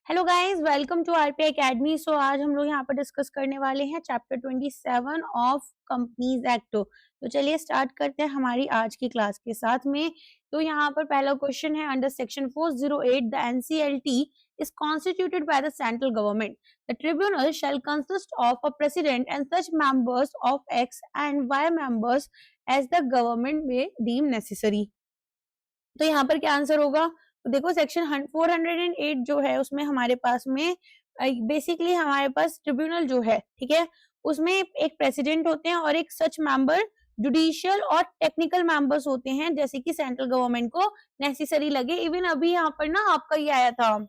Hello guys, welcome to RPI academy. So आज हम लोग यहाँ पर डिस्कस करने वाले हैं चैप्टर 27 ऑफ कंपनीज एक्ट। तो चलिए स्टार्ट करते हैं हमारी आज की क्लास के साथ में। तो यहाँ पर पहला क्वेश्चन है, under section 408 the NCLT is constituted by the central government. The tribunal shall consist of a president and such members of X and Y members as the government may deem necessary. तो यहाँ पर क्या answer होगा? तो देखो section 408 जो है उसमें हमारे पास में बेसिकली हमारे पास ट्रिब्यूनल जो है, ठीक है, उसमें एक प्रेसिडेंट होते हैं और एक सच मेंबर जुडिशियल और टेक्निकल मेंबर्स होते हैं, जैसे कि सेंट्रल गवर्नमेंट को नेसेसरी लगे। इवन अभी यहाँ पर ना आपका ये आया था,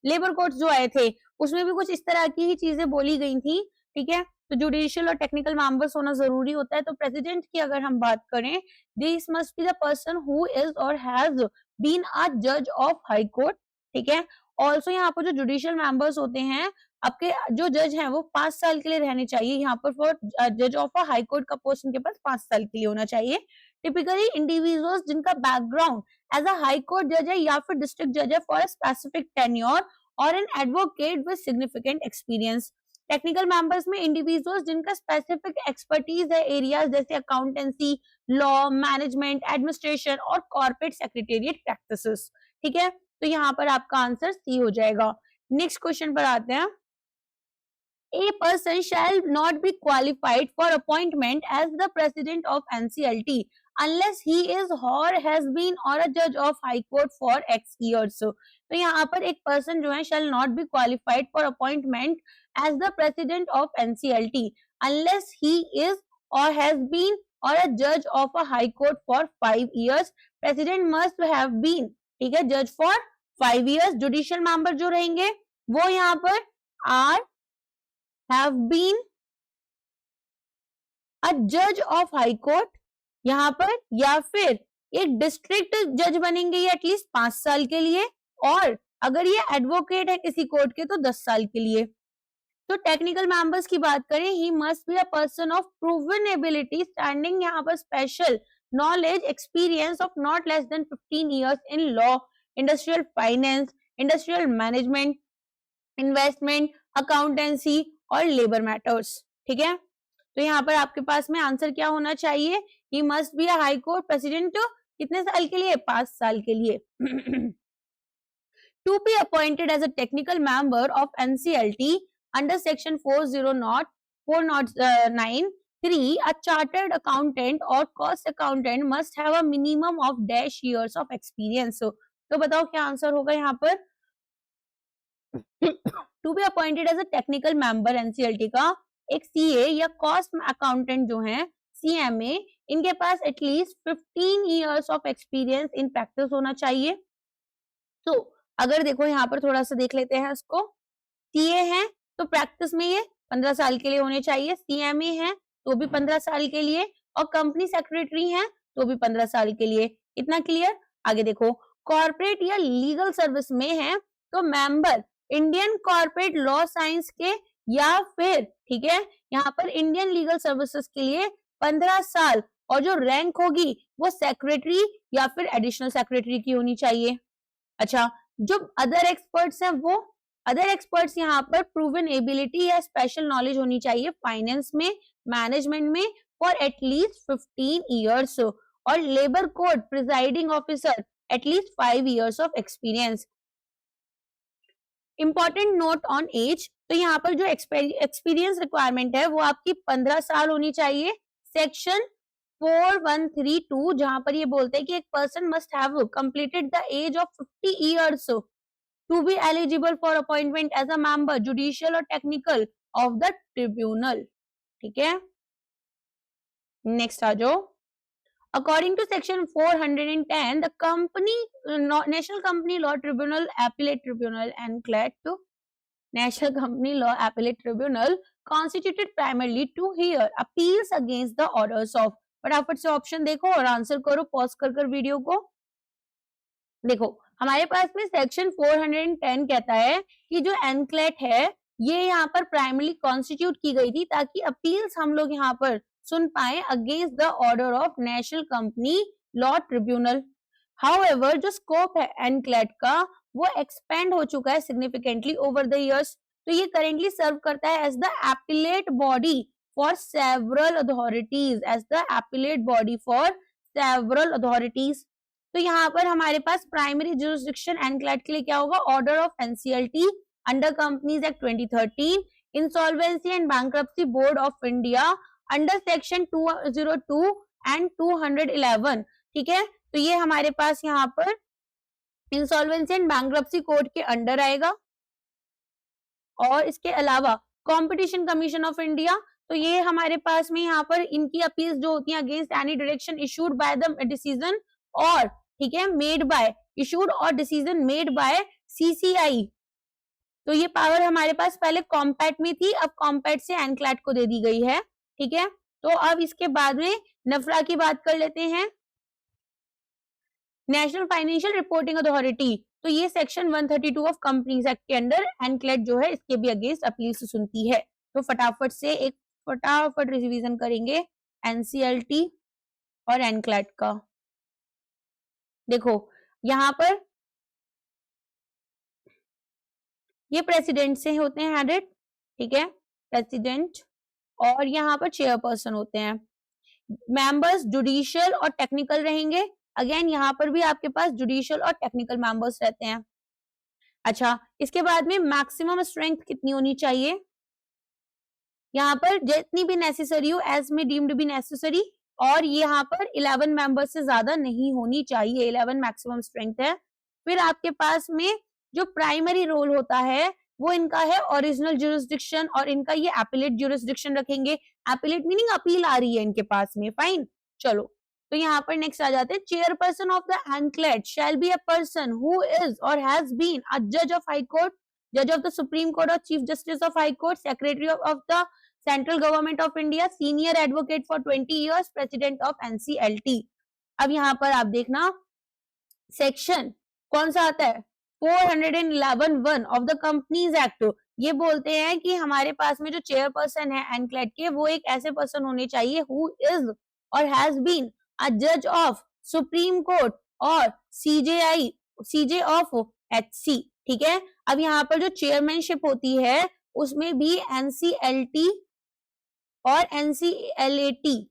लेबर कोर्ट्स जो आए थे उसमें भी कुछ इस तरह की ही चीजें बोली गई थी, ठीक है। तो जुडिशियल और टेक्निकल मेंबर्स होना जरूरी होता है। तो प्रेसिडेंट की अगर हम बात करें, this must be the person who is और हैज बीन अ जज ऑफ हाई कोर्ट, ठीक है। ऑल्सो यहाँ पर जो जुडिशियल मेंबर्स होते हैं, आपके जो जज हैं वो 5 साल के लिए रहने चाहिए। यहाँ पर फॉर जज ऑफ अ हाई कोर्ट का पोस्ट उनके पास 5 साल के लिए होना चाहिए। टिपिकली इंडिविजुअल्स जिनका background as a high court जज है या फिर डिस्ट्रिक्ट जज है फॉर अ स्पेसिफिक टेन्योर और an advocate with significant experience. Technical members में इंडिविजुअल्स जिनका स्पेसिफिक एक्सपर्टीज है एरियाज जैसे अकाउंटेंसी, लॉ, मैनेजमेंट, एडमिनिस्ट्रेशन और कॉर्पोरेट सेक्रेटेरिएट प्रैक्टिसेस, ठीक है। तो यहाँ पर आपका आंसर सी हो जाएगा। नेक्स्ट क्वेश्चन पर आते हैं। A person shall not be qualified for appointment as the president of NCLT unless he is or has been or a judge of high court for X years. तो यहाँ पर एक person जो है shall not be qualified for appointment as the president of NCLT unless he is or has been or a judge of a high court for 5 years. President must have been, ठीक है, judge for 5 years. Judicial member जो रहेंगे वो यहाँ पर are have been a judge of high court यहाँ पर, या फिर एक डिस्ट्रिक्ट जज बनेंगे ये एटलीस्ट 5 साल के लिए, और अगर ये एडवोकेट है किसी कोर्ट के तो 10 साल के लिए। तो टेक्निकल मेंबर्स की बात करें, ही must be a person of proven ability standing यहाँ पर special knowledge experience of not less then 15 years in law, industrial finance, industrial management, investment, accountancy और लेबर मैटर्स, ठीक है। तो यहाँ पर आपके पास में आंसर क्या होना चाहिए? He must be a high court president कितने साल के लिए? 5 साल के लिए। To be appointed as a technical member of NCLT under section 409(3) a chartered accountant or cost accountant must have a minimum of dash years of experience. तो बताओ क्या आंसर होगा यहाँ पर? To be appointed as a technical member NCLT का एक CA या cost accountant जो है सीएमए, इनके पास at least 15 years of experience in practice होना चाहिए। तो अगर देखो यहाँ पर थोड़ा सा देख लेते हैं इसको, सीए है तो प्रैक्टिस में ये 15 साल के लिए होने चाहिए, सीएमए है तो भी 15 साल के लिए, और कंपनी सेक्रेटरी है तो भी 15 साल के लिए। इतना क्लियर? आगे देखो, कॉर्पोरेट या लीगल सर्विस में है तो member Indian corporate law science के या फिर, ठीक है, यहाँ पर इंडियन लीगल सर्विसेज के लिए 15 साल, और जो रैंक होगी वो सेक्रेटरी या फिर एडिशनल सेक्रेटरी की होनी चाहिए। अच्छा, जो अदर एक्सपर्ट्स हैं वो अदर एक्सपर्ट्स यहाँ पर प्रूवन एबिलिटी या स्पेशल नॉलेज होनी चाहिए फाइनेंस में, मैनेजमेंट में फॉर एटलीस्ट 15 years, और labour code presiding officer at least 5 years of experience. Important note on age, तो यहाँ पर जो एक्सपीरियंस रिक्वायरमेंट है वो आपकी 15 साल होनी चाहिए। सेक्शन 4132 जहां पर ये बोलते हैं कि एक person must have completed the age of 50 years to be eligible for appointment as a member judicial और टेक्निकल ऑफ द ट्रिब्यूनल, ठीक है। नेक्स्ट आ जाओ। According to section 410, the National Company Law Tribunal, Appellate Tribunal, and NCLAT, National Company Law Appellate Tribunal, constituted primarily to hear appeals against the orders of। फटाफट से option देखो और answer करो, pause कर वीडियो को। देखो हमारे पास में सेक्शन 410 कहता है कि जो NCLAT है ये यहाँ पर प्राइमरली कॉन्स्टिट्यूट की गई थी ताकि अपील्स हम लोग यहाँ पर सुन पाए against the order of national company law tribunal. However जो स्कोप है NCLAT का वो एक्सपेंड हो चुका है सिग्निफिकेंटली ओवर द इयर्स। तो ये करेंटली सर्व करता है as the appellate body for several authorities, as the appellate body for several authorities. तो यहाँ पर हमारे पास प्राइमरी जुरिस्डिक्शन एनक्लैड के लिए क्या होगा, order of NCLT under companies act 2013, insolvency and bankruptcy board of India under section 202 and 211। ठीक है, तो ये हमारे पास यहाँ पर इंसॉल्वेंसी एंड बैंक्रप्सी कोड के अंडर आएगा। और इसके अलावा कंपटीशन कमीशन ऑफ इंडिया, तो ये हमारे पास में यहाँ पर इनकी अपील्स जो होती हैं against any direction issued by the decision और ठीक है मेड बाय इशूड और डिसीजन मेड बाय सीसीआई। तो ये पावर हमारे पास पहले कॉम्पैट में थी, अब कॉम्पैट से एनक्लैड को दे दी गई है। ठीक है, तो अब इसके बाद में नफरा की बात कर लेते हैं, नेशनल फाइनेंशियल रिपोर्टिंग अथॉरिटी। तो ये सेक्शन 132 ऑफ कंपनीज एक्ट के अंडर एनक्लैड जो है इसके भी अगेंस्ट अपील से सुनती है। तो फटाफट से एक फटाफट रिवीजन करेंगे एनसीएलटी और एनक्लैड का। देखो यहाँ पर ये प्रेसिडेंट से होते हैं हेडेड, ठीक है, प्रेसिडेंट, और यहाँ पर चेयरपर्सन होते हैं। मेंबर्स जुडिशियल और टेक्निकल रहेंगे। अगेन यहाँ पर भी आपके पास जुडिशियल और टेक्निकल मेंबर्स रहते हैं। अच्छा, इसके बाद में मैक्सिमम स्ट्रेंथ कितनी होनी चाहिए, यहाँ पर जितनी भी नेसेसरी हो, एज में डीम्ड भी नेसेसरी, और यहाँ पर 11 मेंबर्स से ज्यादा नहीं होनी चाहिए, 11 मैक्सिमम स्ट्रेंथ है। फिर आपके पास में जो प्राइमरी रोल होता है वो इनका है ओरिजिनल ज्यूरिसडिक्शन, और इनका ये एपिलेट ज्यूरिसडिक्शन रखेंगे। एपिलेट मीनिंग अपील आ रही है इनके पास में, फाइन। चलो, तो यहाँ पर नेक्स्ट आ जाते हैं, chairperson of the एनक्लैड shall be a person who is और हैज बीन अ जज ऑफ हाई कोर्ट, जज ऑफ द सुप्रीम कोर्ट और chief justice of high court, secretary of the central government of India, senior advocate for 20 years, president of NCLT. अब यहाँ पर आप देखना section कौन सा आता है, 411(1) ऑफ द कंपनीज एक्ट। ये बोलते हैं कि हमारे पास में जो चेयरपर्सन है एनक्लैड के, वो एक ऐसे पर्सन होने चाहिए हु इज और हैज बीन अ जज ऑफ सुप्रीम कोर्ट और सीजे ऑफ एचसी। ठीक है, अब यहाँ पर जो चेयरमैनशिप होती है उसमें भी एनसीएलटी और एनसीएलएटी,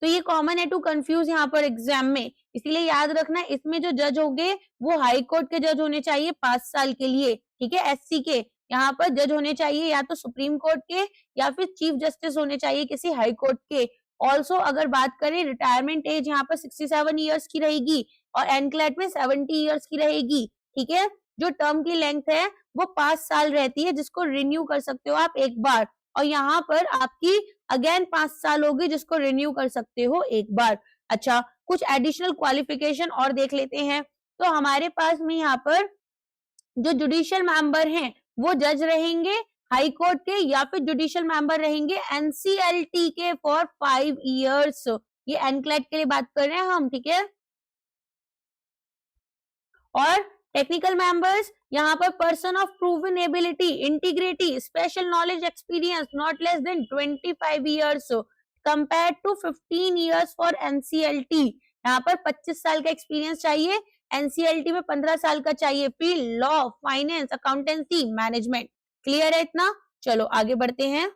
तो ये कॉमन है टू कंफ्यूज यहाँ पर एग्जाम में, इसीलिए याद रखना इसमें जो जज होंगे वो हाई कोर्ट के जज होने चाहिए 5 साल के लिए। ठीक है, एससी के यहाँ पर जज होने चाहिए या तो सुप्रीम कोर्ट के या फिर चीफ जस्टिस होने चाहिए किसी हाई कोर्ट के। ऑल्सो अगर बात करें रिटायरमेंट एज यहाँ पर 67 ईयर्स की रहेगी और एनक्लैड में 70 ईयर्स की रहेगी। ठीक है, जो टर्म की लेंथ है वो 5 साल रहती है, जिसको रिन्यू कर सकते हो आप एक बार, और यहाँ पर आपकी अगेन 5 साल होगी जिसको रिन्यू कर सकते हो एक बार। अच्छा, कुछ एडिशनल क्वालिफिकेशन और देख लेते हैं। तो हमारे पास में यहाँ पर जो जुडिशियल मेंबर हैं वो जज रहेंगे हाई कोर्ट के या फिर जुडिशियल मेंबर रहेंगे एनसीएलटी के फॉर 5 इयर्स। ये एनक्लैड के लिए बात कर रहे हैं हम। ठीक है, और टेक्निकल मेंबर्स यहाँ पर person of proven ability, integrity, special knowledge, experience not less than 25 years compare to 15 years for NCLT. यहाँ पर 25 साल का एक्सपीरियंस चाहिए, एनसीएलटी में 15 साल का चाहिए। Field law, finance, accountancy, management. Clear है इतना? चलो आगे बढ़ते हैं।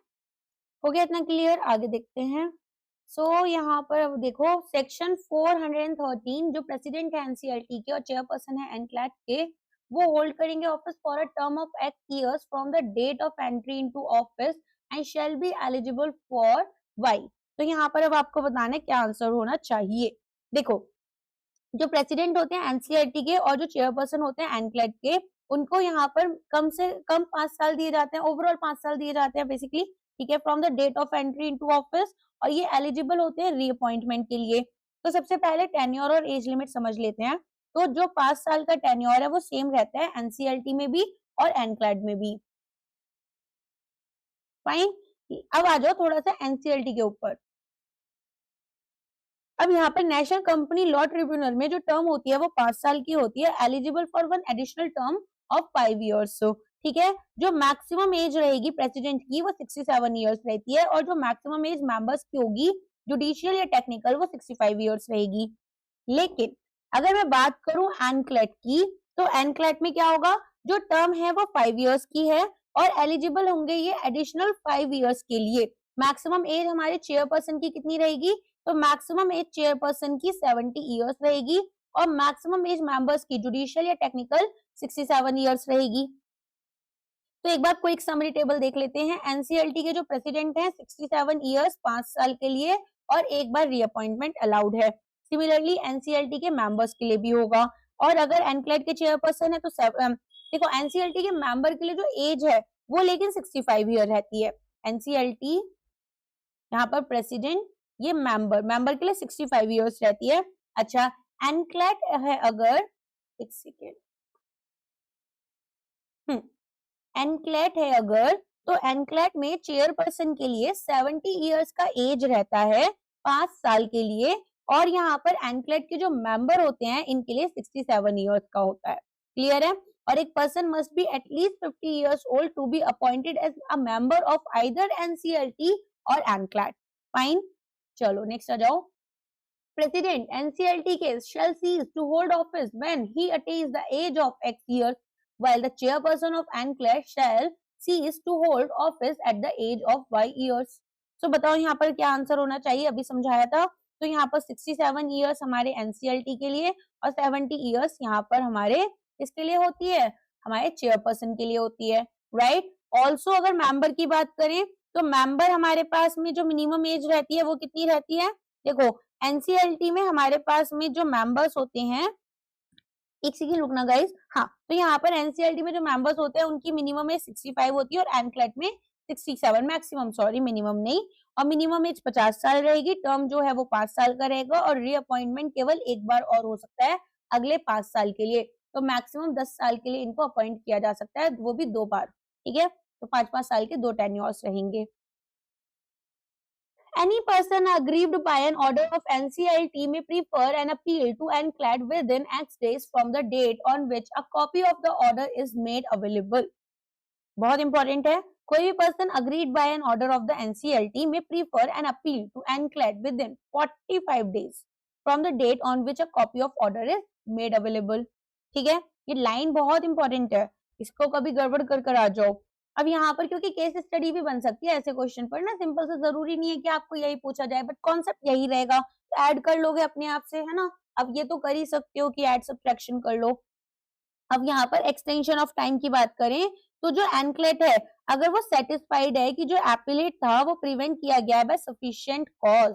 हो गया इतना क्लियर? आगे देखते हैं। सो यहाँ पर अब देखो सेक्शन 413 जो प्रेसिडेंट है एनसीएलटी के और चेयरपर्सन है एनक्लैड के, वो होल्ड करेंगे office for a term of 8 years from the date of entry into office and shall be eligible for why. तो यहाँ पर अब आपको बताना है क्या आंसर होना चाहिए। देखो, जो प्रेसिडेंट होते हैं एनसीएलटी के और जो चेयरपर्सन होते हैं एनक्लैड के, उनको यहाँ पर कम से कम 5 साल दिए जाते हैं, ओवरऑल 5 साल दिए जाते हैं बेसिकली। ठीक है, from the date of entry into office, और ये एलिजिबल होते हैं रीअपॉइंटमेंट के लिए। तो सबसे पहले टेन्योर और एज लिमिट समझ लेते हैं। तो जो 5 साल का टेन्योर है वो सेम रहता है एनसीएलटी में भी और एनक्लैड में भी। फाइन, अब आ जाओ थोड़ा सा एनसीएलटी के ऊपर। अब यहाँ पर नेशनल कंपनी लॉ ट्रिब्यूनल में जो टर्म होती है वो 5 साल की होती है, eligible for 1 additional term of 5 years. ठीक है, जो मैक्सिमम एज रहेगी प्रेसिडेंट की वो 67 इयर्स रहती है, और जो मैक्सिमम एज मेंबर्स की होगी जुडिशियल या टेक्निकल वो 65 इयर्स रहेगी। लेकिन अगर मैं बात करूं एनक्लैड की, तो एनक्लेट में क्या होगा, जो टर्म है वो 5 इयर्स की है और एलिजिबल होंगे ये एडिशनल 5 इयर्स के लिए। मैक्सिमम एज हमारे चेयरपर्सन की कितनी रहेगी, तो मैक्सिमम एज चेयरपर्सन की 70 इयर्स रहेगी और मैक्सिमम एज मेंबर्स की जुडिशियल या टेक्निकल 67 इयर्स रहेगी। तो एक बार क्विक समरी टेबल देख लेते हैं। एनसीएलटी के जो प्रेसिडेंट हैं 67 इयर्स 5 साल के लिए और एक बार रीअपॉइंटमेंट अलाउड है। सिमिलरली एनसीएलटी के मेंबर्स के लिए भी होगा। और अगर एनक्लेट के चेयरपर्सन है तो देखो एनसीएलटी के मेंबर के लिए जो एज है वो लेकिन 65 ईयर रहती है। एनसीएलटी यहाँ पर प्रेसिडेंट, ये मेंबर के लिए 65 इयर्स रहती है। अच्छा, एनक्लेट है अगर, एक सेकेंड, एनक्लेट है अगर, तो एनक्लेट में चेयरपर्सन के लिए 70 इयर्स का एज रहता है 5 साल के लिए और यहाँ पर एनक्लेट के जो मेंबर होते हैं इनके लिए 67 इयर्स का होता है। क्लियर है? और एक person must be at least 50 years old to be appointed as a member of either NCLT और एनक्लेट। फाइन, चलो नेक्स्ट आ जाओ। प्रेसिडेंट एनसीएलटी के shall cease to hold office when he attains the age of X years, while the chairperson of एनक्लेट shall cease to hold office at the age of Y years। तो बताओ यहाँ पर क्या answer होना चाहिए, अभी समझाया था। तो यहाँ पर 67 इयर्स हमारे एनसीएलटी के लिए और 70 इयर्स यहाँ पर हमारे किसके लिए होती है, हमारे चेयरपर्सन के लिए होती है, राइट। ऑल्सो अगर मेंबर की बात करें तो मेंबर हमारे पास में जो मिनिमम एज रहती है वो कितनी रहती है, देखो एनसीएलटी में हमारे पास में जो मेंबर्स होते हैं, एक सेकंड रुकना गाइस, हाँ, तो यहाँ पर एनसीएलटी में जो मेंबर्स होते हैं उनकी मिनिमम एज 65 होती है और एनक्लेट में 67, मैक्सिमम सॉरी मिनिमम नहीं, और मिनिमम एज 50 साल रहेगी। टर्म जो है वो 5 साल का रहेगा और रीअपॉइंटमेंट केवल एक बार और हो सकता है अगले 5 साल के लिए। तो मैक्सिमम 10 साल के लिए इनको अपॉइंट किया जा सकता है, वो भी 2 बार, ठीक है। तो 5-5 साल के 2 टेन्योर्स रहेंगे। Any person aggrieved by an order of NCLT may prefer an appeal to NCLAT within X days from the date on which a copy of the order is made available। बहुत important है। कोई भी person aggrieved by an order of the NCLT में prefer an appeal to NCLAT within 45 days from the date on which a copy of order is made available. ठीक है, ये line बहुत important है, इसको कभी गड़बड़ कर आ जाओ। अब यहाँ पर क्योंकि केस स्टडी भी बन सकती है ऐसे क्वेश्चन पर ना, सिंपल से जरूरी नहीं है कि आपको यही पूछा जाए, बट कॉन्सेप्ट यही रहेगा, तो ऐड कर लोगे अपने आप से, है ना। अब ये तो कर ही सकते हो कि ऐड सब्ट्रैक्शन कर लो। अब यहाँ पर एक्सटेंशन ऑफ टाइम की बात करें तो जो एनक्लेट है अगर वो सेटिस्फाइड है कि जो एपिलेट था वो प्रिवेंट किया गया है बाय सफिशिएंट कॉज,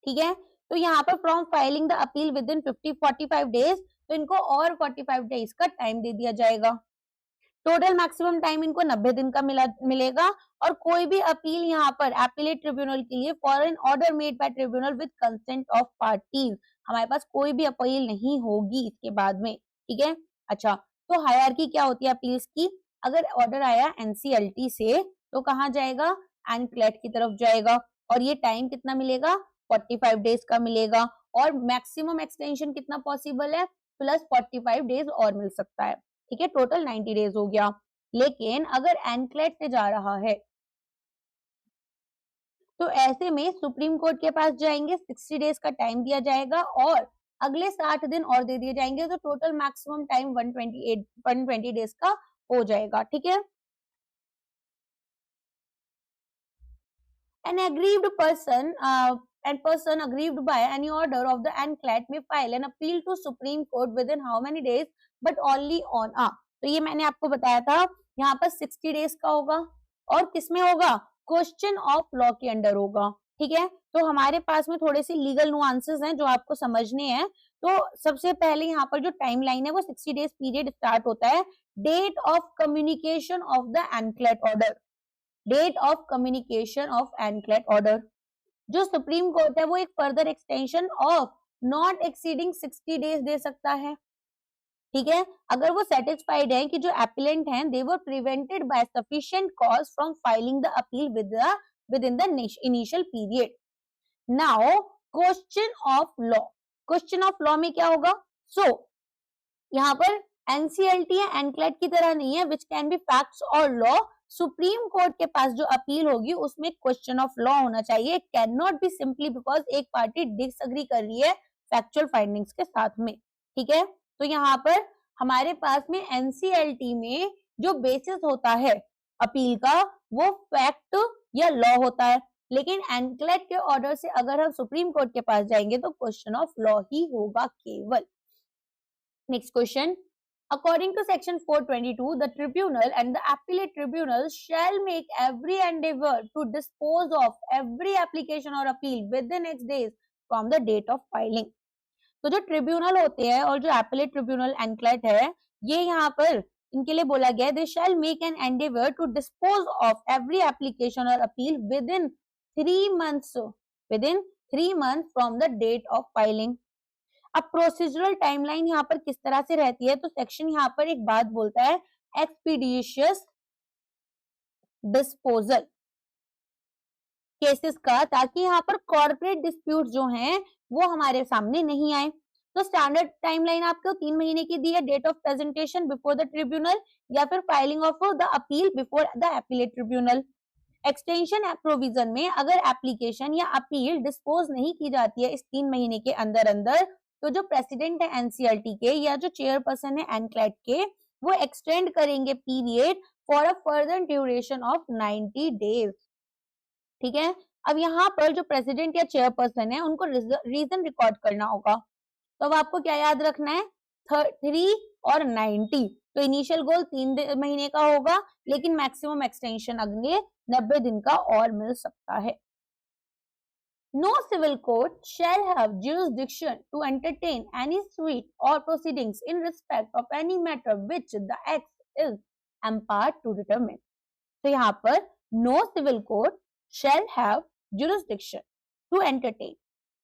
ठीक है, तो यहाँ पर from filing the appeal within 45 days, तो इनको और 45 डेज का टाइम दे दिया जाएगा। टोटल मैक्सिमम टाइम इनको 90 दिन का मिलेगा और कोई भी अपील यहाँ पर एपिलेट ट्रिब्यूनल के लिए for an order made by tribunal with consent of parties, हमारे पास कोई भी अपील नहीं होगी इसके बाद में, ठीक है। अच्छा, तो हायरार्की क्या होती है अपील्स की, अगर ऑर्डर आया एनसीएलटी से तो कहाँ जाएगा, एनक्लेट की तरफ जाएगा और ये टाइम कितना मिलेगा, 45 डेज का मिलेगा और मैक्सिमम एक्सटेंशन कितना पॉसिबल है, प्लस 45 डेज और मिल सकता है, ठीक है, टोटल 90 डेज हो गया। लेकिन अगर एनक्लेट से जा रहा है तो ऐसे में सुप्रीम कोर्ट के पास जाएंगे, 60 डेज का टाइम दिया जाएगा और अगले 60 दिन और दे दिए जाएंगे, तो टोटल मैक्सिमम टाइम 120 डेज का हो जाएगा, ठीक है। An aggrieved person aggrieved by any order of the NCLAT may file an appeal to Supreme Court within how many days, but only on तो ये मैंने आपको बताया था यहाँ पर 60 डेज का होगा और किसमें होगा, क्वेश्चन ऑफ लॉ के अंडर होगा, ठीक है। तो हमारे पास में थोड़े से लीगल नुआंसेस हैं जो आपको समझने हैं। तो सबसे पहले यहाँ पर जो टाइमलाइन है वो 60 डेज पीरियड स्टार्ट होता है date of communication of the NCLAT order, date of communication of NCLAT order. जो सुप्रीम कोर्ट है वो एक further extension of not exceeding 60 days दे सकता है, ठीक है, अगर वो सेटिस्फाइड है कि जो एपिलेंट हैं they were prevented by sufficient cause from filing the appeal within the initial period. Now question of law, question of law में क्या होगा, यहाँ पर एनसीएलटी या एनक्लेट की तरह नहीं है विच कैन बी फैक्ट्स और लॉ। सुप्रीम कोर्ट के पास जो अपील होगी उसमें क्वेश्चन ऑफ लॉ होना चाहिए, can not be simply because एक पार्टी डिसएग्री कर रही है फैक्चुअल फाइंडिंग्स के साथ में, ठीक है। तो यहाँ पर हमारे पास में एनसीएलटी में जो बेसिस होता है अपील का वो फैक्ट या लॉ होता है, लेकिन एनक्लेट के ऑर्डर से अगर हम सुप्रीम कोर्ट के पास जाएंगे तो क्वेश्चन ऑफ लॉ ही होगा केवल। Next question, according to section 422 the tribunal and the appellate tribunal shall make every endeavor to dispose of every application or appeal within X days from the date of filing। तो जो tribunal होते हैं और जो appellate tribunal एनक्लेट है, ये यहाँ पर इनके लिए बोला गया है they shall make an endeavour to dispose of every application और appeal within 3 months from the date of filing. अब प्रोसीजरल टाइमलाइन यहाँ पर किस तरह से रहती है, तो सेक्शन यहाँ पर एक बात बोलता है एक्सपीडिशियस डिस्पोजल केसेस का, ताकि यहाँ पर कॉर्पोरेट डिस्प्यूट जो हैं वो हमारे सामने नहीं आए। तो स्टैंडर्ड टाइमलाइन आपको 3 महीने की दी है, date of presentation before the tribunal या फिर filing of the appeal before the appellate tribunal. Extension provision में अगर एप्लीकेशन या अपील डिस्पोज नहीं की जाती है इस 3 महीने के अंदर अंदर, तो जो प्रेसिडेंट है एनसीएलटी के या जो चेयरपर्सन है एनक्लेट के, वो एक्सटेंड करेंगे period for a further duration of 90 days, ठीक है। अब यहाँ पर जो प्रेसिडेंट या चेयरपर्सन है उनको रीजन रिकॉर्ड करना होगा। तो अब आपको क्या याद रखना है, 3 और 90। तो इनिशियल गोल 3 महीने का होगा, लेकिन मैक्सिमम एक्सटेंशन अगले 90 दिन का और मिल सकता है। No civil court shall have jurisdiction to entertain any suit or proceedings in respect of any matter which the Act is empowered to determine। तो यहाँ पर no civil court shall have jurisdiction to entertain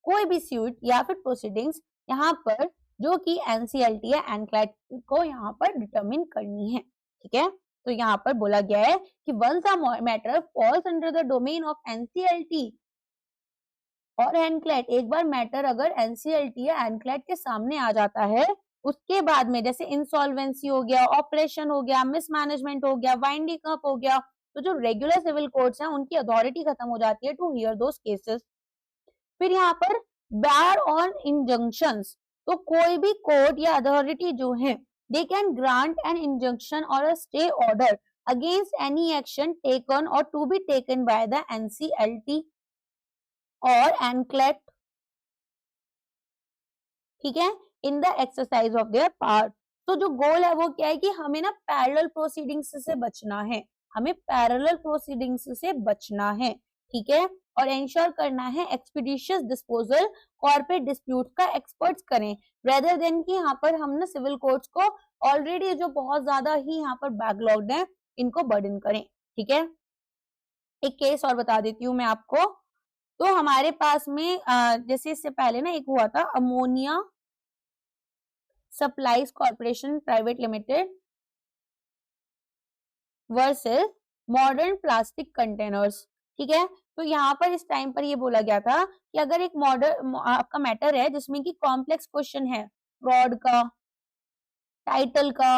कोई भी suit या फिर proceedings यहाँ पर जो कि एनसीएलटी या एनक्लेट को यहाँ पर डिटरमिन करनी है, ठीक है। तो यहाँ पर बोला गया है कि once a matter falls under the domain of NCLT और एनक्लेट, एक बार मैटर अगर एनसीएलटी या एनक्लेट के सामने आ जाता है, उसके बाद में जैसे इंसॉल्वेंसी हो गया, ऑपरेशन हो गया, मिसमैनेजमेंट हो गया, वाइंडिंग अप हो गया, तो जो रेगुलर सिविल कोर्ट्स हैं उनकी अथॉरिटी खत्म हो जाती है टू हियर दोस केसेस। फिर यहाँ पर बार ऑन इंजंक्शंस, तो कोई भी कोर्ट या अथॉरिटी जो है they can grant an injunction और a stay order against any action taken और to be taken by the NCLT और एनक्लेट, ठीक है, in the exercise of their power. तो जो गोल है वो क्या है कि हमें ना पैरेलल प्रोसीडिंग्स से बचना है, हमें पैरेलल प्रोसीडिंग्स से बचना है, ठीक है, और इंश्योर करना है एक्सपीडिशियस डिस्पोजल कॉर्पोरेट डिस्प्यूट का एक्सपर्ट्स करें, रेदर देन कि यहाँ पर हम ना सिविल कोर्ट्स को ऑलरेडी जो बहुत ज्यादा ही यहाँ पर बैकलॉग्ड है इनको बर्डन करें, ठीक है। एक केस और बता देती हूँ मैं आपको। तो हमारे पास में जैसे इससे पहले ना एक हुआ था ammonia supplies corporation private limited versus modern plastic containers, ठीक है। तो यहाँ पर इस टाइम पर ये बोला गया था कि अगर एक मॉडर्न आपका मैटर है जिसमें कि कॉम्प्लेक्स क्वेश्चन है फ्रॉड का, टाइटल का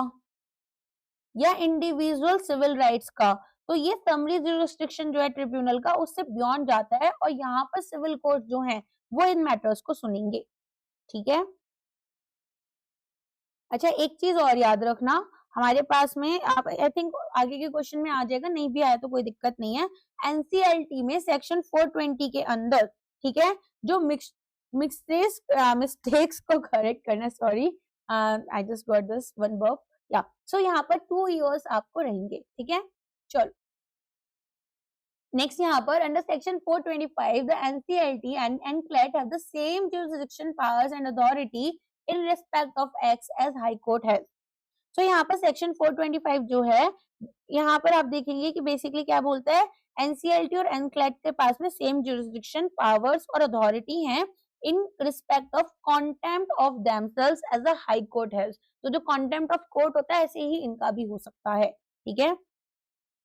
या इंडिविजुअल सिविल राइट्स का, तो ये समरी ज्यूरिसडिक्शन जो है ट्रिब्यूनल का उससे बियॉन्ड जाता है और यहाँ पर सिविल कोर्ट जो हैं वो इन मैटर्स को सुनेंगे, ठीक है। अच्छा, एक चीज और याद रखना, हमारे पास में आप आई थिंक आगे के क्वेश्चन में आ जाएगा, नहीं भी आया तो कोई दिक्कत नहीं है। एनसीएलटी में सेक्शन 420 के अंदर, ठीक है, जो मिस्टेक्स को करेक्ट करना, sorry I just got this one verb, या सो यहाँ पर 2 years आपको रहेंगे, ठीक है। चलो नेक्स्ट, यहाँ पर under section 425 the NCLT and NCLAT have the same jurisdiction powers and authority in respect of acts as high court has. So यहाँ पर सेक्शन 425 जो है, यहाँ पर आप देखेंगे कि बेसिकली क्या बोलता है, एनसीएलटी और एनक्लेट के पास में सेम जुरिसडिक्शन पावर्स और अथॉरिटी हैं in respect of contempt of themselves as a high court has. तो जो कॉन्टेम्प्ट ऑफ कोर्ट होता है ऐसे ही इनका भी हो सकता है, ठीक है।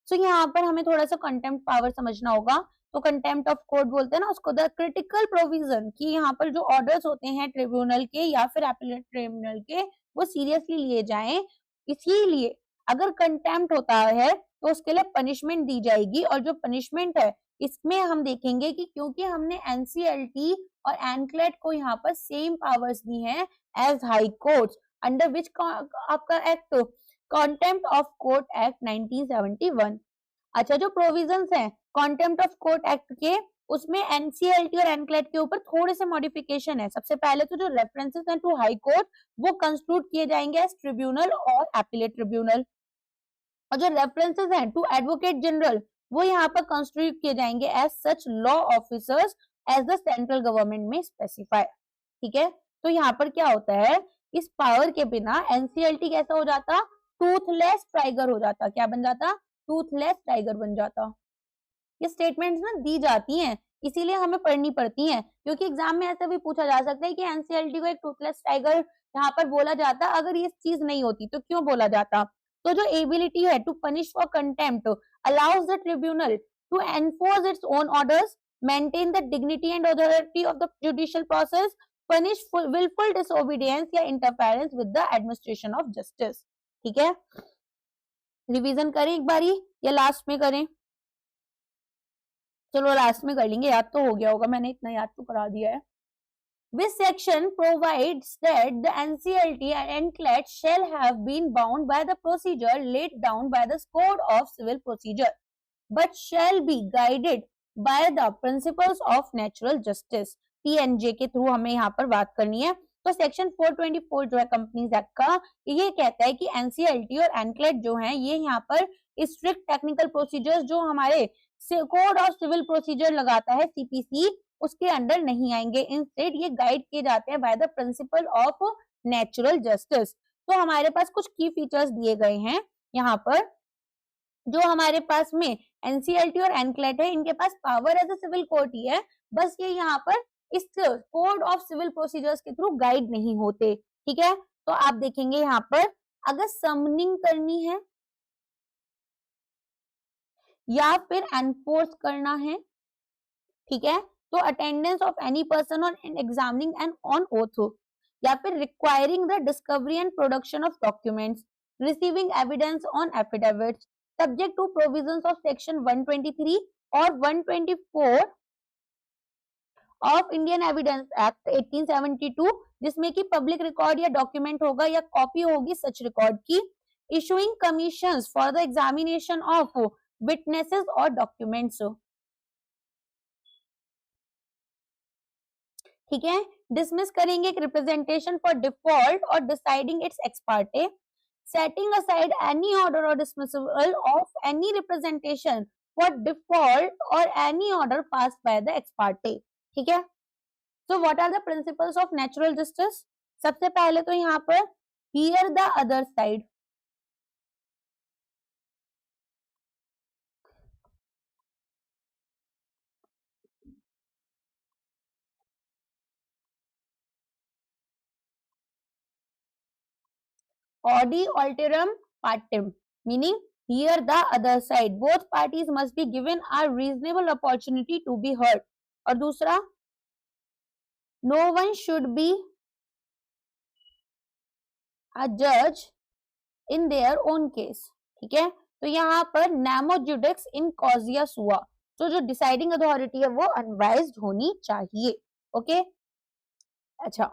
सो यहाँ पर हमें थोड़ा सा कंटेम्प्ट पावर समझना होगा। तो कंटेम्प्ट ऑफ कोर्ट बोलते हैं ना उसको, द क्रिटिकल प्रोविजन, कि यहाँ पर जो ऑर्डर्स होते हैं ट्रिब्यूनल के या फिर एपीलेट ट्रिब्यूनल के वो सीरियसली लिए जाएं। इसीलिए अगर कंटेम्प्ट होता है तो उसके लिए पनिशमेंट दी जाएगी, और जो पनिशमेंट है इसमें हम देखेंगे कि क्योंकि हमने एनसीएलटी और एनक्लेट को यहाँ पर सेम पावर्स दी हैं as high courts under which आपका act contempt of court act 1971। अच्छा, जो प्रोविजंस हैं कॉन्टेम्प्ट ऑफ कोर्ट एक्ट के, उसमें एनसीएलटी और एनक्लेट के ऊपर थोड़े से मॉडिफिकेशन है। सबसे पहले तो जो रेफरेंसेस हैं टू हाई कोर्ट वो कंस्टिट्यूट किए जाएंगे एज ट्रिब्यूनल और एपीलेट ट्रिब्यूनल, और जो रेफरेंसेस हैं टू एडवोकेट जनरल वो यहाँ पर कंस्टिट्यूट किए जाएंगे as such law officers as the central government में स्पेसिफाई। ठीक है, तो यहाँ पर क्या होता है, इस पावर के बिना एनसीएलटी कैसा हो जाता, टूथलेस टाइगर हो जाता। क्या बन जाता, टूथलेस टाइगर बन जाता। ये स्टेटमेंट्स ना दी जाती हैं, इसीलिए हमें पढ़नी पड़ती हैं, क्योंकि एग्जाम में ऐसा भी पूछा जा सकता है कि एनसीएलटी को एक टूथलेस टाइगर यहाँ पर बोला जाता, अगर ये चीज नहीं होती तो क्यों बोला जाता। तो जो एबिलिटी है to punish for contempt allows the tribunal to enforce its own orders, maintain the dignity and authority of the judicial process, punish wilful disobedience या interference with the administration of justice. ठीक है, revision करें एक बारी या last में करें? चलो लास्ट में कर लेंगे, याद तो हो गया होगा, मैंने इतना याद तो करा दिया है। This section provides that the NCLT and NCLAT shall have been bound by the procedure laid down by the Code of Civil Procedure, but shall be guided by the principles of natural justice। PNJ के through हमें यहाँ पर बात करनी है। तो section 424 जो है कंपनीज एक्ट का, ये कहता है कि NCLT और NCLAT जो है ये यहाँ पर स्ट्रिक्ट टेक्निकल प्रोसीजर्स जो हमारे कोड ऑफ सिविल प्रोसीजर लगाता है CPC, उसके अंडर नहीं आएंगे। इंस्टेड ये गाइड किए जाते हैं by the principle of natural justice. तो हमारे पास कुछ की फीचर्स दिए गए हैं यहाँ पर। जो हमारे पास में एनसीएलटी और एनक्लेट है, इनके पास power as a civil court ही है, बस ये यहाँ पर इस कोड ऑफ सिविल प्रोसीजर्स के थ्रू गाइड नहीं होते। ठीक है, तो आप देखेंगे यहाँ पर अगर समनिंग करनी है या फिर एनफोर्स करना है, ठीक है, तो attendance of any person on examining and on oath, या फिर requiring the discovery and production of documents, receiving evidence on affidavits subject to provisions of section 123 और 124 ऑफ इंडियन एविडेंस एक्ट 1872, जिसमें कि पब्लिक रिकॉर्ड या document होगा या copy होगी such record की, issuing commissions for the examination of witnesses और documents. ठीक है, डिसमिस करेंगे एक रिप्रेजेंटेशन फॉर डिफॉल्ट और deciding its ex parte, setting aside any order और dismissal of any representation for default और any order pass by the ex parte. ठीक है, so what are the principles of natural justice? सबसे पहले तो यहाँ पर hear the other side, Audi alterum partem, meaning hear the other side. Both parties must be given a reasonable opportunity to be heard. और दूसरा, no one should be a judge in their own case. ठीक है, तो यहाँ पर nemo judex in causa sua, तो जो deciding authority है वो अनबाइज्ड होनी चाहिए। ओके, अच्छा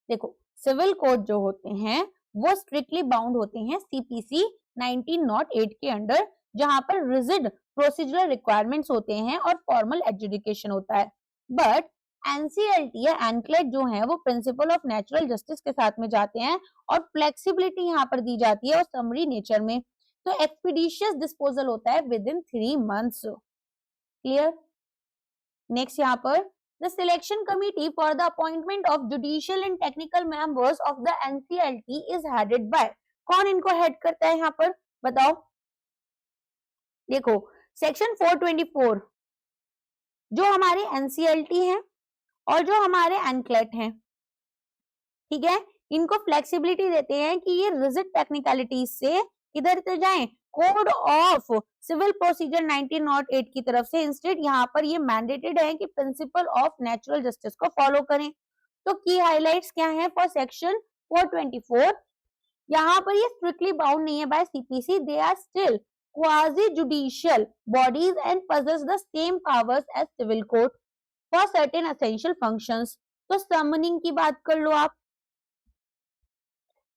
देखो, सिविल कोड जो होते हैं वो स्ट्रिक्टली बाउंड होते हैं CPC 1908 के अंडर, जहां पर रिजिड प्रोसीजरल रिक्वायरमेंट्स होते हैं और फॉर्मल एडजुडिकेशन होता है। बट एनसीएलटी या एनक्लेट जो है वो प्रिंसिपल ऑफ नेचुरल जस्टिस के साथ में जाते हैं और फ्लेक्सिबिलिटी यहाँ पर दी जाती है और समरी नेचर में, तो एक्सपीडिशियस डिस्पोजल होता है with in 3 months। Clear? Next यहाँ पर the selection committee for the appointment of judicial and technical members of the NCLT is headed by, कौन इनको हेड करता है यहाँ पर बताओ? देखो सेक्शन 424 जो हमारे NCLT हैं और जो हमारे एनक्लेट हैं, ठीक है, इनको फ्लेक्सिबिलिटी देते हैं कि ये रिजिड टेक्निकलिटीज से किधर से जाएं, कोड ऑफ सिविल प्रोसीजर 1908 की तरफ से। इंस्टेड यहाँ पर ये मैंडेटेड है कि प्रिंसिपल ऑफ नेचुरल जस्टिस को फॉलो करें। तो की हाइलाइट्स क्या है फॉर सेक्शन 424? यहाँ पर ये स्ट्रिक्टली बाउंड नहीं है by CPC, they are still quasi judicial bodies and possess the same powers as civil court for certain essential functions। तो समनिंग की बात कर लो आप,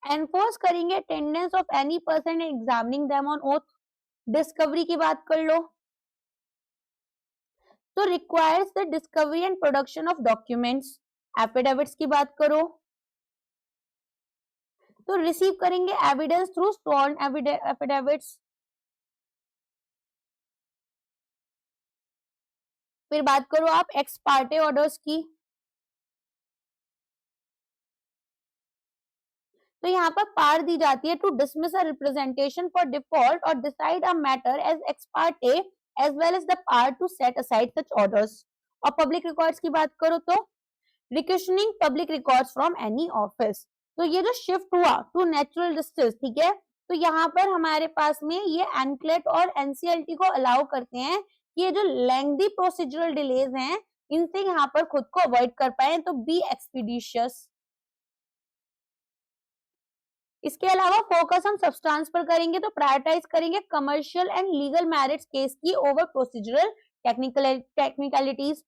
एनफोर्स करेंगे attendance of any person examining them on oath, discovery की बात कर लो, तो requires the discovery and production of documents, affidavits की बात करो तो रिसीव करेंगे एविडेंस थ्रू स्worn एफिडेविट्स। फिर बात करो आप एक्स पार्टे ऑर्डर्स की, तो यहाँ पर पार दी जाती है to dismiss a representation for default और decide a matter as ex parte as well as the power to set aside such orders. और पब्लिक रिकॉर्ड्स की बात करो तो requisitioning public records from any office. तो ये जो शिफ्ट हुआ टू नेचुरल जस्टिस, ठीक है, तो यहाँ पर हमारे पास में ये एनक्लेट और एनसीएलटी को अलाउ करते हैं कि ये जो लेंथी प्रोसीजरल डिलेज हैं इनसे यहाँ पर खुद को अवॉइड कर पाए, तो बी एक्सपीडिशियस। इसके अलावा फोकस हम सब्सटेंस पर करेंगे, तो प्रायोरिटाइज करेंगे commercial and legal merits case की ओवर प्रोसीजरल टेक्निकलिटीज,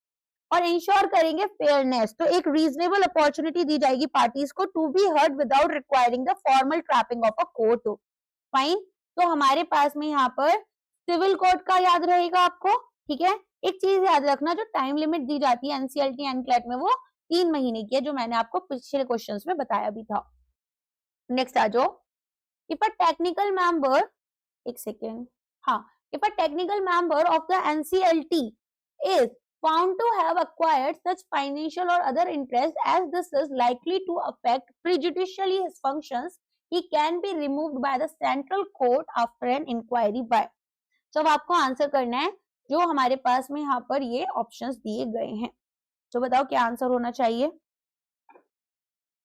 और इंश्योर करेंगे फेयरनेस, तो एक रीजनेबल अपॉर्चुनिटी दी जाएगी पार्टीज को to be heard without requiring the formal trapping of a court. Fine, तो हमारे पास में यहाँ पर सिविल कोर्ट का याद रहेगा आपको, ठीक है। एक चीज याद रखना, जो टाइम लिमिट दी जाती है एनसीएलटी एनक्लेट में वो 3 महीने की है, जो मैंने आपको पिछले क्वेश्चंस में बताया भी था। नेक्स्ट आ जाओ, इफ अ टेक्निकल मेंबर, एक सेकेंड, हाँ, if a technical member of the NCLT is found to have acquired such financial or other interest as this is likely to affect prejudicially his functions, he can be removed by the central court after an inquiry by। तो आपको answer करना है जो हमारे पास में यहाँ पर ये ऑप्शंस दिए गए हैं, तो बताओ क्या आंसर होना चाहिए।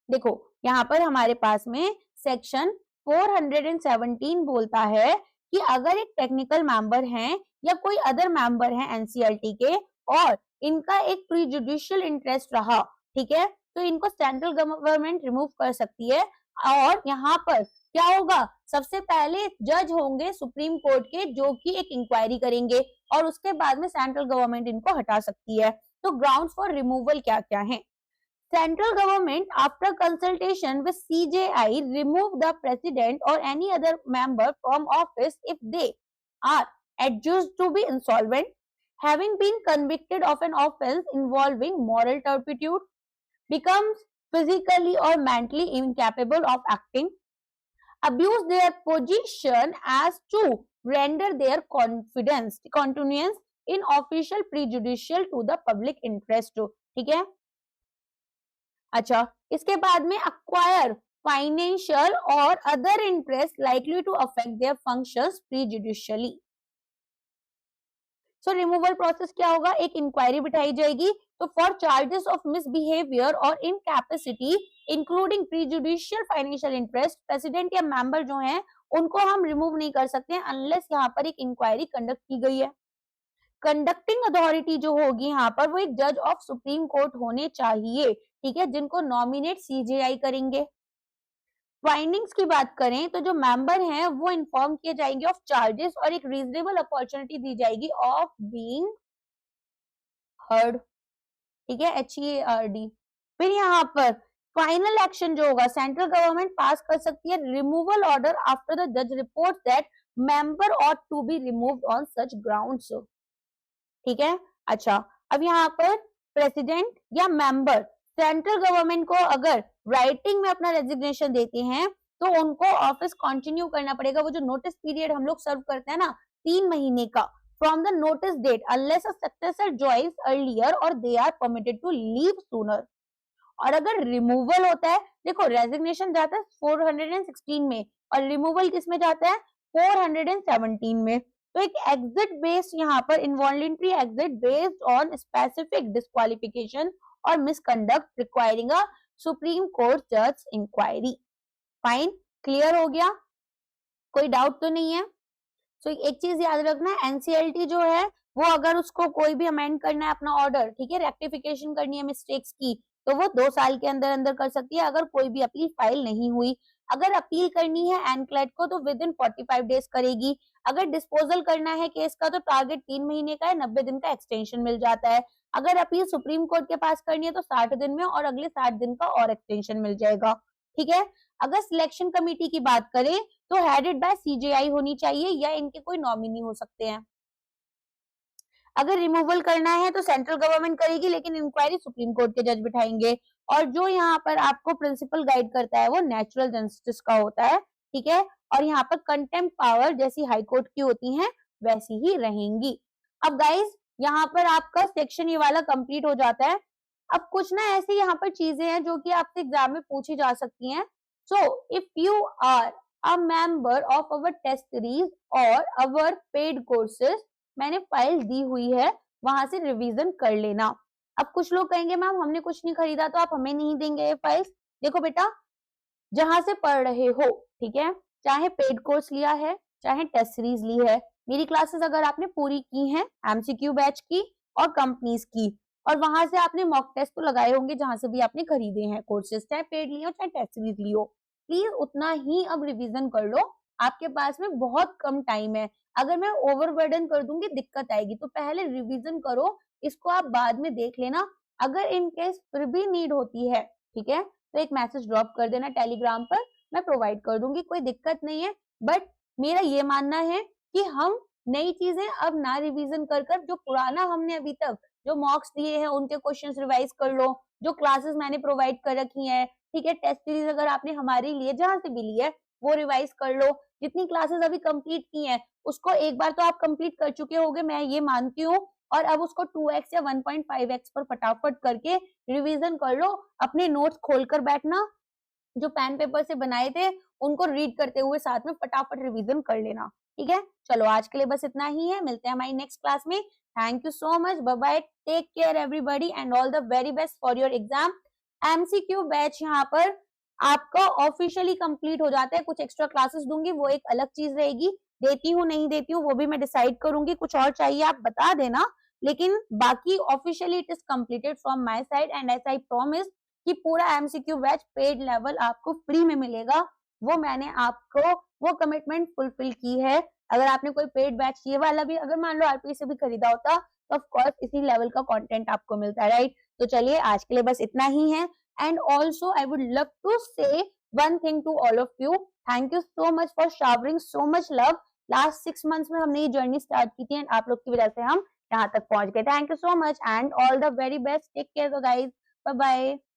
देखो यहाँ पर हमारे पास में सेक्शन 417 बोलता है कि अगर एक टेक्निकल मेंबर हैं या कोई अदर मेंबर हैं एनसीएलटी के और इनका एक प्रीजुडिशियल इंटरेस्ट रहा, ठीक है, तो इनको सेंट्रल गवर्नमेंट रिमूव कर सकती है। और यहाँ पर क्या होगा, सबसे पहले जज होंगे सुप्रीम कोर्ट के जो कि एक इंक्वायरी करेंगे और उसके बाद में सेंट्रल गवर्नमेंट इनको हटा सकती है। तो ग्राउंड्स फॉर रिमूवल क्या क्या है। Central government, after consultation with CJI, remove the president or any other member from office if they are adjudged to be insolvent, having been convicted of an offense involving moral turpitude, becomes physically or mentally incapable of acting, abuse their position as to render their continuance in official prejudicial to the public interest। ठीक है, अच्छा, इसके बाद में acquire financial और other interest likely to affect their functions prejudicially. So removal process क्या होगा, एक इंक्वायरी बिठाई जाएगी, तो फॉर चार्जेस ऑफ मिसबिहेवियर और incapacity including prejudicial financial interest, president या मेंबर जो हैं उनको हम रिमूव नहीं कर सकते अनलेस यहाँ पर एक इंक्वायरी कंडक्ट की गई है। कंडक्टिंग अथॉरिटी जो होगी यहाँ पर वो एक जज ऑफ सुप्रीम कोर्ट होने चाहिए, ठीक है, जिनको नॉमिनेट सीजेआई करेंगे। फाइंडिंग्स की बात करें तो जो मेंबर हैं वो इन्फॉर्म किए जाएंगे ऑफ चार्जेस और एक रीजनेबल अपॉर्चुनिटी दी जाएगी ऑफ बीइंग हर्ड, ठीक है, HEARD। फिर यहाँ पर फाइनल एक्शन जो होगा सेंट्रल गवर्नमेंट पास कर सकती है रिमूवल ऑर्डर आफ्टर द जज report that member ought to be removed on such grounds. ठीक है, अच्छा, अब यहाँ पर प्रेसिडेंट या मेंबर सेंट्रल गवर्नमेंट को अगर राइटिंग में अपना रेजिग्नेशन देते हैं तो उनको ऑफिस कंटिन्यू करना पड़ेगा। वो जो नोटिस पीरियड हम लोग सर्व करते हैं ना 3 महीने का, from the notice date unless a successor joins earlier और they are permitted to leave sooner. और अगर रिमूवल होता है, देखो रेजिग्नेशन जाता है 416 में और रिमूवल किस में जाता है 417 में। तो एक एग्जिट बेस्ड यहाँ पर involuntary exit based on specific disqualification और misconduct requiring a supreme court जज इंक्वायरी। फाइन, क्लियर हो गया, कोई डाउट तो नहीं है। तो एक चीज याद रखना, एनसीएलटी जो है वो अगर उसको कोई भी अमेंड करना है अपना ऑर्डर, ठीक है, रेक्टिफिकेशन करनी है मिस्टेक्स की, तो वो 2 साल के अंदर अंदर कर सकती है अगर कोई भी अपील फाइल नहीं हुई। अगर अपील करनी है एनक्लेट को तो विद इन 45 डेज करेगी। अगर डिस्पोजल करना है केस का तो टारगेट 3 महीने का है, 90 दिन का एक्सटेंशन मिल जाता है। अगर अपील सुप्रीम कोर्ट के पास करनी है तो 60 दिन में और अगले 60 दिन का और एक्सटेंशन मिल जाएगा। ठीक है। अगर सिलेक्शन कमेटी की बात करें तो हेडेड बाय सीजेआई होनी चाहिए या इनके कोई नॉमिनी हो सकते हैं। अगर रिमूवल करना है तो सेंट्रल गवर्नमेंट करेगी, लेकिन इंक्वायरी सुप्रीम कोर्ट के जज बिठाएंगे। और जो यहाँ पर आपको प्रिंसिपल गाइड करता है वो नेचुरल जस्टिस का होता है। ठीक है। और यहाँ पर कंटेम्प्ट पावर जैसी हाई कोर्ट की होती हैं वैसी ही रहेंगी। अब गाइज यहाँ पर आपका सेक्शन ये वाला कंप्लीट हो जाता है। अब कुछ ना ऐसी यहाँ पर चीजें हैं जो कि आपसे एग्जाम में पूछी जा सकती हैं। So if you are a member of our test series और अवर पेड कोर्सेज, मैंने फाइल दी हुई है, वहां से रिवीजन कर लेना। अब कुछ लोग कहेंगे मैम हमने कुछ नहीं खरीदा तो आप हमें नहीं देंगे ये फाइल्स। देखो बेटा, जहां से पढ़ रहे हो, ठीक है, चाहे पेड कोर्स लिया है चाहे टेस्ट सीरीज ली है, मेरी क्लासेस अगर आपने पूरी की हैं एमसीक्यू बैच की और कंपनीज की, और वहां से आपने मॉक टेस्ट तो लगाए होंगे जहां से भी आपने खरीदे हैं कोर्सेज, चाहे पेड लिए हो चाहे टेस्ट सीरीज ली हो, प्लीज उतना ही अब रिवीजन कर लो। आपके पास में बहुत कम टाइम है। अगर मैं ओवरबर्डन कर दूंगी दिक्कत आएगी, तो पहले रिवीजन करो, इसको आप बाद में देख लेना। अगर इन केस फिर भी नीड होती है, ठीक है, तो एक मैसेज ड्रॉप कर देना टेलीग्राम पर, मैं प्रोवाइड कर दूंगी, कोई दिक्कत नहीं है। बट मेरा ये मानना है कि हम नई चीजें अब ना रिवीजन कर कर, जो पुराना हमने अभी तक जो मॉक्स दिए हैं उनके क्वेश्चंस रिवाइज कर लो, जो क्लासेस मैंने प्रोवाइड कर रखी हैं, ठीक है, टेस्ट सीरीज अगर आपने हमारी लिए जहां से भी ली है वो रिवाइज कर लो। जितनी क्लासेस अभी कंप्लीट की हैं उसको एक बार तो आप कंप्लीट कर चुके होगे, मैं ये मानती हूँ, और अब उसको 2x या 1.5x पर फटाफट करके रिवीजन कर लो। अपने नोट्स खोलकर बैठना, जो पेन पेपर से बनाए थे उनको रीड करते हुए साथ में फटाफट रिवीजन कर लेना। ठीक है, चलो आज के लिए बस इतना ही है, मिलते हैं हमारी नेक्स्ट क्लास में। Thank you so much, bye bye, take care everybody and all the very best for your exam. MCQ batch यहाँ पर आपका ऑफिशियली कंप्लीट हो जाता है, कुछ एक्स्ट्रा क्लासेस दूंगी वो एक अलग चीज रहेगी, देती हूँ नहीं देती हूँ वो भी मैं डिसाइड करूंगी, कुछ और चाहिए आप बता देना, लेकिन बाकी officially it is completed from my side and S I promise कि पूरा एमसीक्यू बैच पेड लेवल आपको फ्री में मिलेगा। वो मैंने आपको वो कमिटमेंट फुलफिल की है। अगर आपने कोई पेड बैच ये वाला भी अगर मान लो आरपी से भी खरीदा होता तो ऑफ कोर्स इसी लेवल का कंटेंट आपको मिलता है, राइट। तो चलिए आज के लिए बस इतना ही है। And also I would love to say one thing to all of you, thank you so much for showering so much love. Last 6 months में हमने ये जर्नी स्टार्ट की थी एंड आप लोग की वजह से हम यहाँ तक पहुंच गए। Thank you so much and all the very best, take care guys, bye bye.